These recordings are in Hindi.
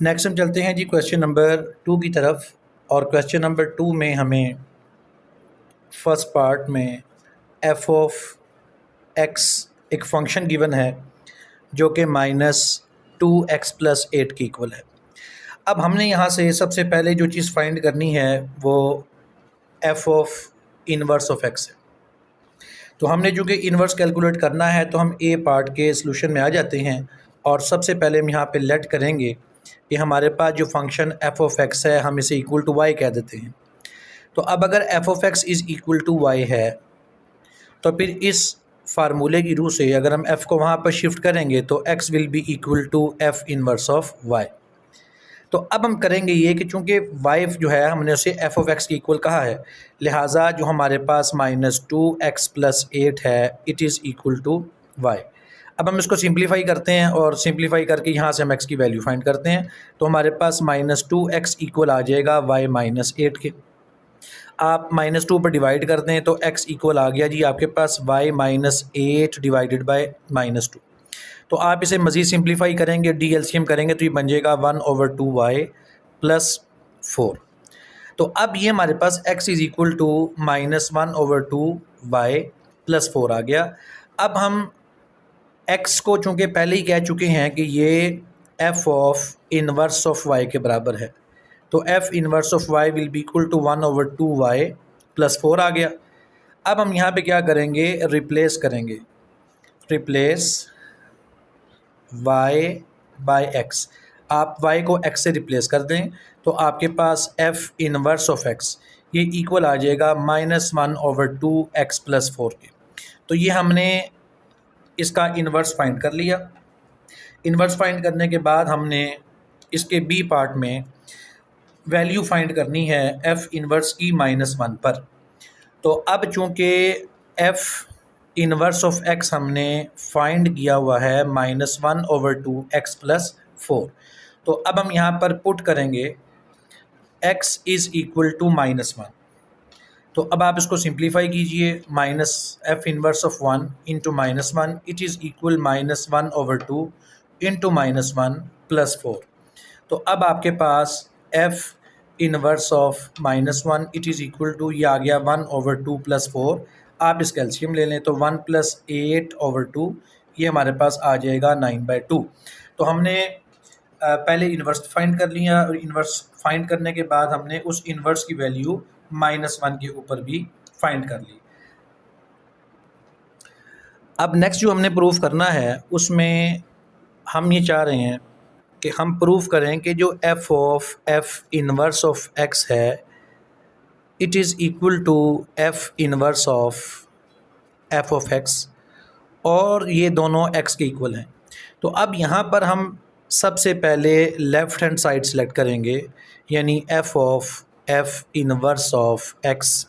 नेक्स्ट हम चलते हैं जी क्वेश्चन नंबर 2 की तरफ। और क्वेश्चन नंबर 2 में हमें फर्स्ट पार्ट में एफ ऑफ एक्स एक फंक्शन गिवन है जो कि -2x+8 की इक्वल है। अब हमने यहाँ से सबसे पहले जो चीज़ फाइंड करनी है वो F of inverse of x है। तो हमने चूँकि इनवर्स कैलकुलेट करना है तो हम ए पार्ट के सॉल्यूशन में आ जाते हैं और सबसे पहले हम यहाँ पे लेट करेंगे कि हमारे पास जो फंक्शन एफ ऑफ एक्स है हम इसे इक्वल टू वाई कह देते हैं। तो अब अगर F of X is equal to Y है तो फिर इस फार्मूले की रूह से अगर हम एफ़ को वहाँ पर शिफ्ट करेंगे तो X will be equal to F inverse of Y. तो अब हम करेंगे ये कि चूँकि वाई जो है हमने उसे एफ ऑफ एक्स की इक्वल कहा है, लिहाजा जो हमारे पास -2x+8 है it is equal to Y. अब हम इसको सिंप्लीफाई करते हैं और सिंप्लीफाई करके यहाँ से हम x की वैल्यू फाइंड करते हैं। तो हमारे पास -2x इक्वल आ जाएगा y -8 के। आप -2 पर डिवाइड करते हैं तो x इक्वल आ गया जी आपके पास y -8 डिवाइडेड बाय -2। तो आप इसे मज़ीद सिंप्लीफाई करेंगे, डी एलसीएम करेंगे तो ये बन जाएगा 1/2y + 4। तो अब ये हमारे पास x is equal to -1/2y + 4 आ गया। अब हम x को चूँकि पहले ही कह चुके हैं कि ये f of inverse of y के बराबर है, तो f inverse of y will be equal to 1/2y + 4 आ गया। अब हम यहाँ पे क्या करेंगे, रिप्लेस करेंगे, रिप्लेस y बाय x। आप y को x से रिप्लेस कर दें तो आपके पास f इनवर्स ऑफ x ये इक्वल आ जाएगा -1/2x + 4 के। तो ये हमने इसका इन्वर्स फाइंड कर लिया। इन्वर्स फाइंड करने के बाद हमने इसके बी पार्ट में वैल्यू फाइंड करनी है f इनवर्स की -1 पर। तो अब चूँकि f इनवर्स ऑफ x हमने फाइंड किया हुआ है -1/2x + 4, तो अब हम यहाँ पर पुट करेंगे x इज़ इक्वल टू -1। तो अब आप इसको सिंप्लीफाई कीजिए, -f inverse of 1 into -1 it is equal -1/2 into -1 + 4। तो अब आपके पास f inverse of -1 it is equal to ये आ गया 1/2 + 4। आप इसका एलसीएम ले लें तो 1 + 8/2 ये हमारे पास आ जाएगा 9/2। तो हमने पहले इन्वर्स फाइंड कर लिया और इन्वर्स फाइंड करने के बाद हमने उस इन्वर्स की वैल्यू -1 के ऊपर भी फाइंड कर ली। अब नेक्स्ट जो हमने प्रूफ करना है उसमें हम ये चाह रहे हैं कि हम प्रूफ करें कि जो f of f inverse of x है it is equal to f inverse of f of x और ये दोनों x के इक्वल हैं। तो अब यहाँ पर हम सबसे पहले लेफ़्ट हैंड साइड सेलेक्ट करेंगे, यानी f of f inverse of x।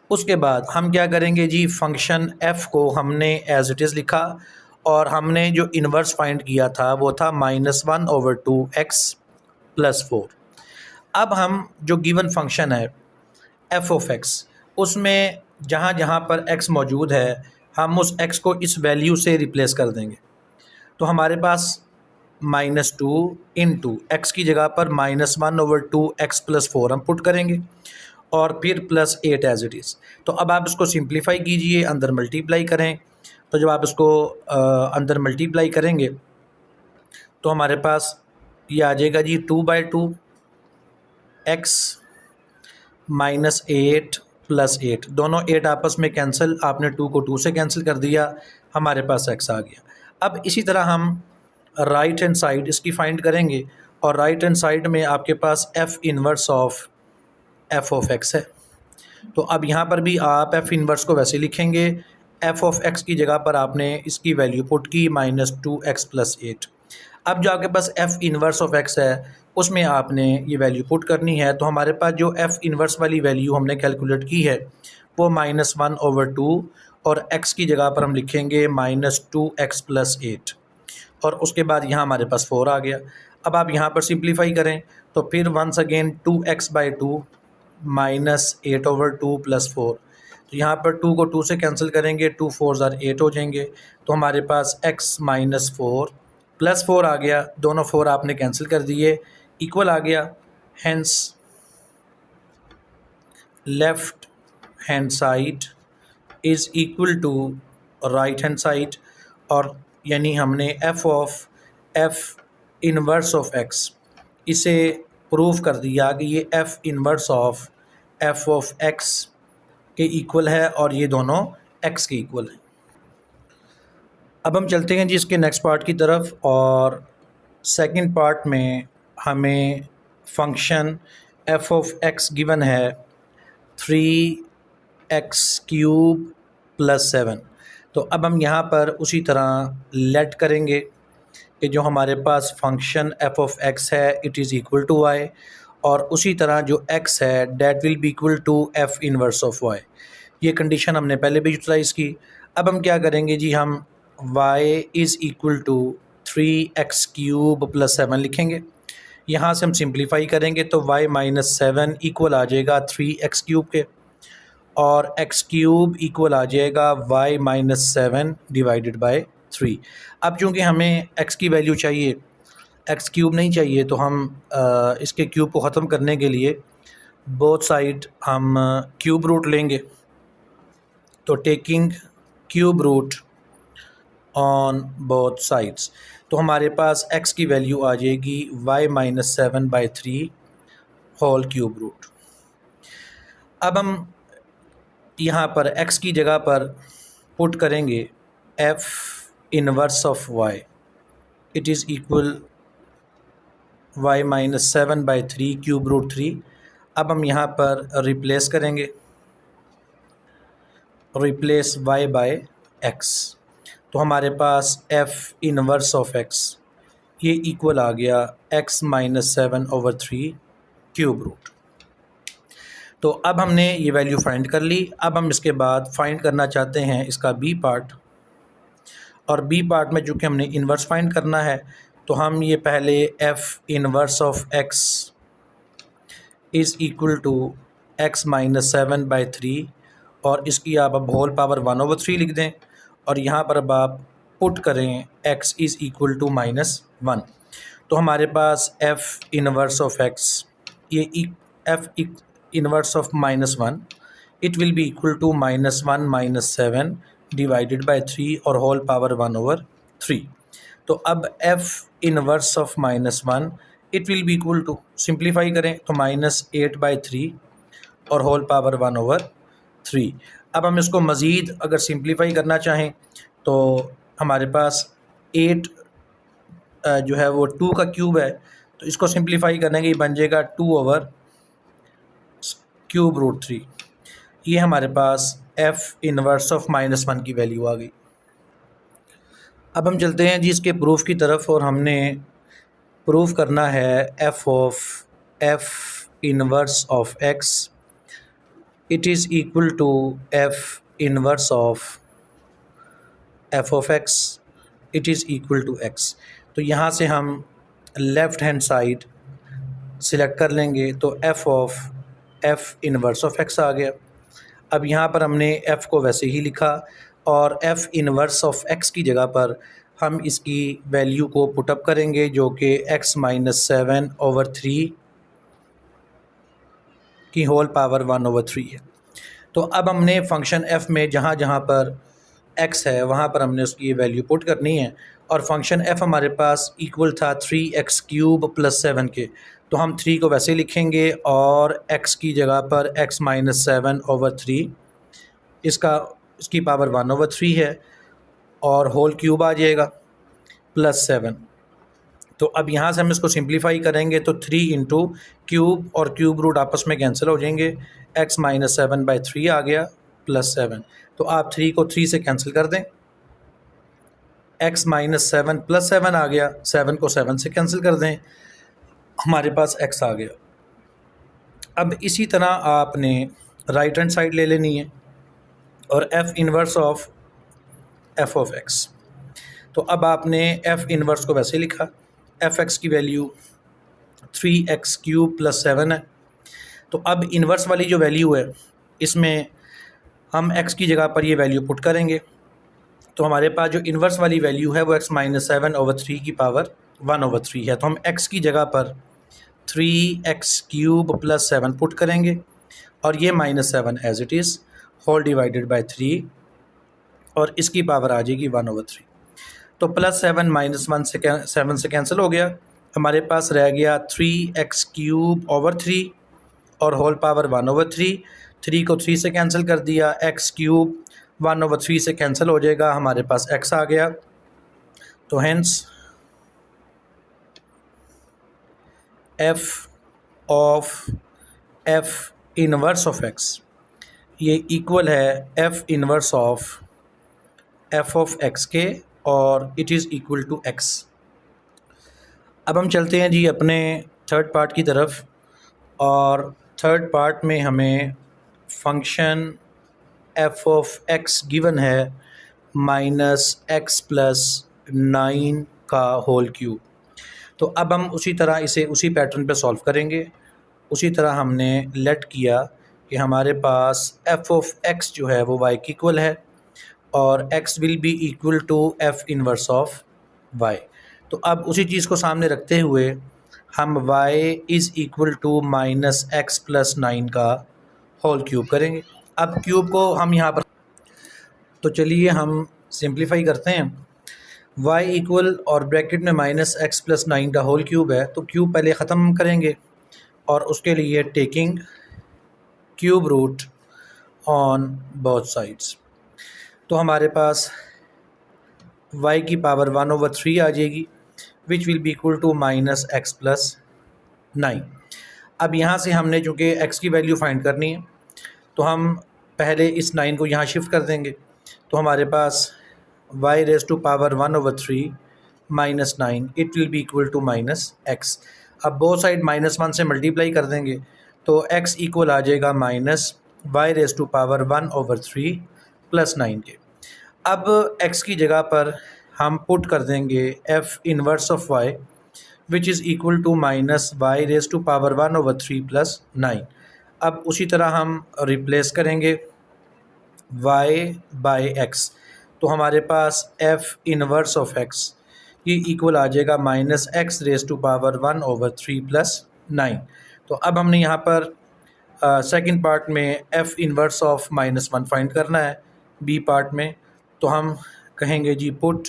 उसके बाद हम क्या करेंगे जी, फंक्शन f को हमने एज इट इज़ लिखा और हमने जो इन्वर्स फाइंड किया था वो था -1/2x + 4। अब हम जो गिवन फंक्शन है f ऑफ x उसमें जहाँ जहाँ पर x मौजूद है हम उस x को इस वैल्यू से रिप्लेस कर देंगे। तो हमारे पास -2 इंटू x की जगह पर -1/2x + 4 हम पुट करेंगे और फिर +8 एज इट इज़। तो अब आप इसको सिंप्लीफाई कीजिए, अंदर मल्टीप्लाई करें। तो जब आप इसको अंदर मल्टीप्लाई करेंगे तो हमारे पास ये आ जाएगा जी 2/2 x -8 + 8, दोनों 8 आपस में कैंसिल, आपने 2 को 2 से कैंसिल कर दिया, हमारे पास x आ गया। अब इसी तरह हम राइट हैंड साइड इसकी फाइंड करेंगे और राइट हैंड साइड में आपके पास f inverse of f of x है। तो अब यहाँ पर भी आप f इनवर्स को वैसे लिखेंगे, f ऑफ x की जगह पर आपने इसकी वैल्यू पुट की -2x + 8। अब जो आपके पास f इनवर्स ऑफ x है उसमें आपने ये वैल्यू पुट करनी है। तो हमारे पास जो f इनवर्स वाली वैल्यू हमने कैलकुलेट की है वो -1/2 और x की जगह पर हम लिखेंगे -2x + 8 और उसके बाद यहाँ हमारे पास 4 आ गया। अब आप यहाँ पर सिंप्लीफाई करें तो फिर वंस अगेन 2x/2 -8/2 + 4। तो यहाँ पर 2 को 2 से कैंसिल करेंगे, 2 4 = 8 हो जाएंगे। तो हमारे पास x -4 प्लस 4 आ गया, दोनों 4 आपने कैंसिल कर दिए, इक्वल आ गया, hence left hand side is equal to right hand side, और यानी हमने एफ इनवर्स ऑफ एक्स इसे प्रूव कर दिया कि ये f inverse of f of x के इक्वल है और ये दोनों एक्स के इक्वल हैं। अब हम चलते हैं जी इसके नेक्स्ट पार्ट की तरफ, और सेकंड पार्ट में हमें function f of x given है 3x³ + 7। तो अब हम यहाँ पर उसी तरह लेट करेंगे कि जो हमारे पास फंक्शन एफ ऑफ एक्स है it is equal to y, और उसी तरह जो एक्स है that will be equal to f inverse of y. ये कंडीशन हमने पहले भी यूटिलाइज़ की। अब हम क्या करेंगे जी, हम y is equal to 3x³ + 7 लिखेंगे। यहाँ से हम सिंप्लीफाई करेंगे तो y - 7 इक्वल आ जाएगा 3x³ के, और x³ इक्वल आ जाएगा y - 7 डिवाइडेड बाय 3। अब चूँकि हमें x की वैल्यू चाहिए, x³ नहीं चाहिए, तो हम इसके क्यूब को ख़त्म करने के लिए बोथ साइड हम क्यूब रूट लेंगे। तो taking cube root on both sides, तो हमारे पास x की वैल्यू आ जाएगी y - 7/3 होल क्यूब रूट। अब हम यहाँ पर x की जगह पर पुट करेंगे f inverse of y, it is equal y - 7/3 cube root 3। अब हम यहाँ पर रिप्लेस करेंगे, रिप्लेस y बाय x, तो हमारे पास f इनवर्स ऑफ x ये इक्वल आ गया x - 7/3 क्यूब रूट। तो अब हमने ये वैल्यू फाइंड कर ली। अब हम इसके बाद फाइंड करना चाहते हैं इसका b पार्ट, और b पार्ट में चूँकि हमने इन्वर्स फाइंड करना है तो हम ये पहले f inverse of x is equal to x - 7/3, और इसकी आप अब होल पावर 1/3 लिख दें, और यहाँ पर अब आप पुट करें x इज़ इक्वल टू -1। तो हमारे पास f इनवर्स ऑफ x ये f inverse of -1 it will be equal to -1 - 7 divided by 3 और होल पावर 1/3। तो अब f inverse of -1 it will be equal to, simplify करें तो -8/3 और होल पावर 1/3। अब हम इसको मज़ीद अगर सिंप्लीफाई करना चाहें तो हमारे पास 8 जो है वो 2 का क्यूब है, तो इसको सिंप्लीफाई करने के बन जाएगा 2/3। ये हमारे पास f इनवर्स ऑफ -1 की वैल्यू आ गई। अब हम चलते हैं जी इसके प्रूफ की तरफ, और हमने प्रूफ करना है f inverse of x it is equal to f inverse of f of x it is equal to x। तो यहाँ से हम लेफ़्ट हैंड साइड सिलेक्ट कर लेंगे, तो f इनवर्स ऑफ x आ गया। अब यहाँ पर हमने f को वैसे ही लिखा, और f इनवर्स ऑफ x की जगह पर हम इसकी वैल्यू को पुटअप करेंगे जो कि x - 7/3 की होल पावर 1/3 है। तो अब हमने फंक्शन f में जहाँ जहाँ पर x है वहाँ पर हमने उसकी वैल्यू पुट करनी है, और फंक्शन f हमारे पास इक्वल था 3x³ + 7 के, तो हम 3 को वैसे लिखेंगे और x की जगह पर x - 7/3 इसकी पावर 1/3 है, और होल क्यूब आ जाएगा +7। तो अब यहाँ से हम इसको सिंप्लीफाई करेंगे तो 3 इंटू क्यूब और क्यूब रूट आपस में कैंसिल हो जाएंगे, x - 7/3 आ गया +7। तो आप 3 को 3 से कैंसिल कर दें, x - 7 +7 आ गया, 7 को 7 से कैंसिल कर दें, हमारे पास x आ गया। अब इसी तरह आपने राइट हैंड साइड ले लेनी है और f inverse of f of x। तो अब आपने f इनवर्स को वैसे लिखा, f(x) की वैल्यू 3x³ + 7 है। तो अब इन्वर्स वाली जो वैल्यू है इसमें हम x की जगह पर ये वैल्यू पुट करेंगे, तो हमारे पास जो इन्वर्स वाली वैल्यू है वो x माइनस 7/3 की पावर 1/3 है। तो हम x की जगह पर 3x³ + 7 पुट करेंगे और ये -7 as it is whole divided by 3 और इसकी पावर आ जाएगी 1/3। तो +7 -1 से 7 से कैंसिल हो गया, हमारे पास रह गया 3x³ / 3 और होल पावर 1/3। 3 को 3 से कैंसिल कर दिया, x³ 1/3 से कैंसिल हो जाएगा, हमारे पास x आ गया। तो hence f of f inverse of x ये इक्वल है f inverse of f of x के और it is equal to x। अब हम चलते हैं जी अपने थर्ड पार्ट की तरफ, और थर्ड पार्ट में हमें function f of x given है -x + 9 का होल क्यूब। तो अब हम उसी तरह इसे उसी पैटर्न पे सॉल्व करेंगे। उसी तरह हमने लेट किया कि हमारे पास f ऑफ x जो है वो y की इक्वल है और x will be equal to f inverse of y। तो अब उसी चीज़ को सामने रखते हुए हम y is equal to -x + 9 का होल क्यूब करेंगे। अब क्यूब को हम यहाँ पर, तो चलिए हम सिंप्लीफाई करते हैं। y इक्वल और ब्रैकेट में -x + 9 का होल क्यूब है, तो क्यूब पहले ख़त्म करेंगे और उसके लिए taking cube root on both sides. तो हमारे पास y की पावर 1/3 आ जाएगी which will be equal to -x + 9। अब यहाँ से हमने चूँकि x की वैल्यू फाइंड करनी है तो हम पहले इस 9 को यहाँ शिफ्ट कर देंगे। तो हमारे पास y raise to power 1/3 -9 it will be equal to -x। अब बोथ साइड -1 से मल्टीप्लाई कर देंगे तो x इक्वल आ जाएगा -y रेज़ टू पावर 1/3 + 9 के। अब x की जगह पर हम पुट कर देंगे f inverse of y which is equal to -y raise to power 1/3 + 9। अब उसी तरह हम रिप्लेस करेंगे y बाय x। तो हमारे पास f इनवर्स ऑफ x ये इक्वल आ जाएगा -x रेज़ टू पावर 1/3 + 9। तो अब हमने यहाँ पर सेकंड पार्ट में f इनवर्स ऑफ -1 फाइंड करना है b पार्ट में। तो हम कहेंगे जी put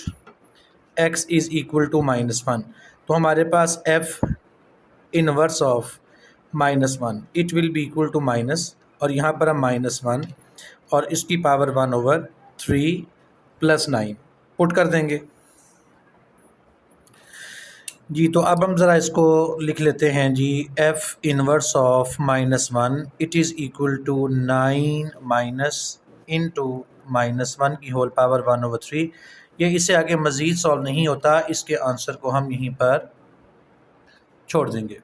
x is equal to -1। तो हमारे पास f inverse of -1 it will be equal to minus, और यहाँ पर हम -1 और इसकी पावर 1/3 + 9 पुट कर देंगे जी। तो अब हम ज़रा इसको लिख लेते हैं जी, f inverse of -1 it is equal to 9 minus into -1 की होल पावर 1/3। ये इससे आगे मज़ीद सॉल्व नहीं होता, इसके आंसर को हम यहीं पर छोड़ देंगे।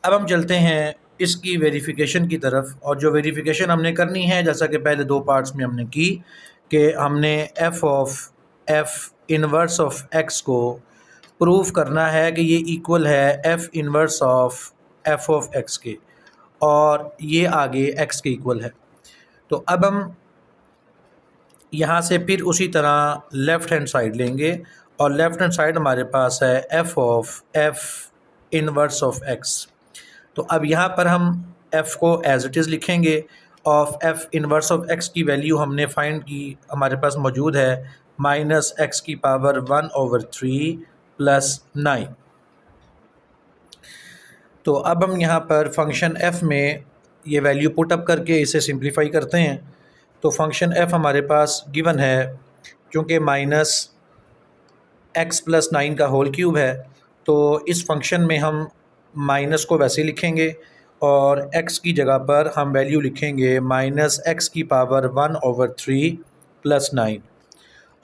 अब हम चलते हैं इसकी वेरिफिकेशन की तरफ, और जो वेरिफिकेशन हमने करनी है जैसा कि पहले दो पार्ट्स में हमने की कि हमने f of f inverse of x को प्रूव करना है कि ये इक्वल है f inverse of f of x के, और ये आगे x के इक्वल है। तो अब हम यहाँ से फिर उसी तरह लेफ़्ट हैंड साइड लेंगे, और लेफ़्ट हैंड साइड हमारे पास है f of f inverse of x। तो अब यहाँ पर हम f को एज इट इज़ लिखेंगे। Of f inverse of x की वैल्यू हमने फाइंड की, हमारे पास मौजूद है -x की पावर 1/3 + 9। तो अब हम यहाँ पर फंक्शन f में ये वैल्यू पुट अप करके इसे सिंप्लीफाई करते हैं। तो फंक्शन f हमारे पास गिवन है, क्योंकि -x + 9 का होल क्यूब है तो इस फंक्शन में हम माइनस को वैसे लिखेंगे और x की जगह पर हम वैल्यू लिखेंगे -x की पावर 1/3 + 9,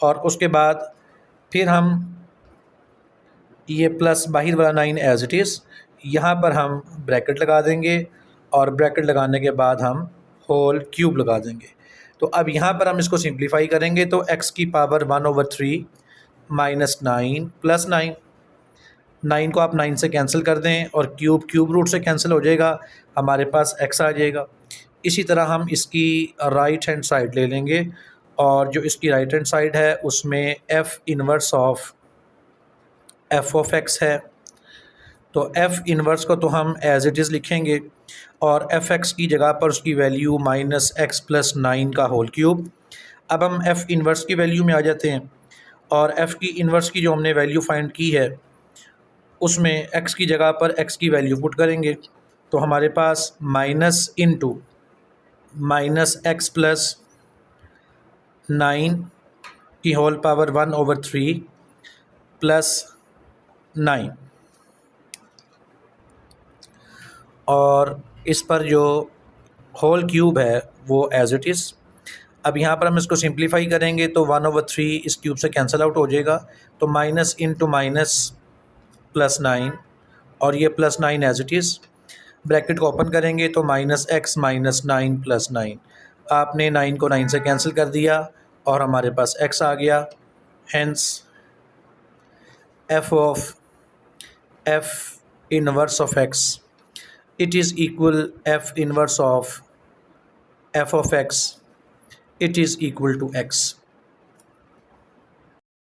और उसके बाद फिर हम ये प्लस बाहर वाला 9 एज इट इज़, यहाँ पर हम ब्रैकेट लगा देंगे और ब्रैकेट लगाने के बाद हम होल क्यूब लगा देंगे। तो अब यहाँ पर हम इसको सिंप्लीफाई करेंगे तो x की पावर 1/3 -9 + 9, 9 को आप 9 से कैंसिल कर दें और क्यूब रूट से कैंसिल हो जाएगा, हमारे पास x आ जाएगा। इसी तरह हम इसकी राइट हैंड साइड ले लेंगे और जो इसकी राइट हैंड साइड है उसमें F inverse of f of x है। तो एफ़ इन्वर्स को तो हम एज इट इज़ लिखेंगे और एफ एक्स की जगह पर उसकी वैल्यू माइनस एक्स प्लस 9 का होल क्यूब। अब हम एफ़ इन्वर्स की वैल्यू में आ जाते हैं और एफ़ की इन्वर्स की जो हमने वैल्यू फाइंड की है उसमें एक्स की जगह पर एक्स की वैल्यू पुट करेंगे। तो हमारे पास minus into minus x plus 9 की होल पावर 1/3 प्लस 9, और इस पर जो होल क्यूब है वो एज इट इज़। अब यहाँ पर हम इसको सिंप्लीफाई करेंगे तो 1/3 इस क्यूब से कैंसिल आउट हो जाएगा। तो माइनस इंटू माइनस प्लस 9 और ये plus 9 as it is. Bracket को ओपन करेंगे तो माइनस एक्स माइनस 9 प्लस 9, आपने 9 को 9 से कैंसिल कर दिया और हमारे पास x आ गया। Hence f of f inverse of x it is equal f inverse of f of x, it is equal to x।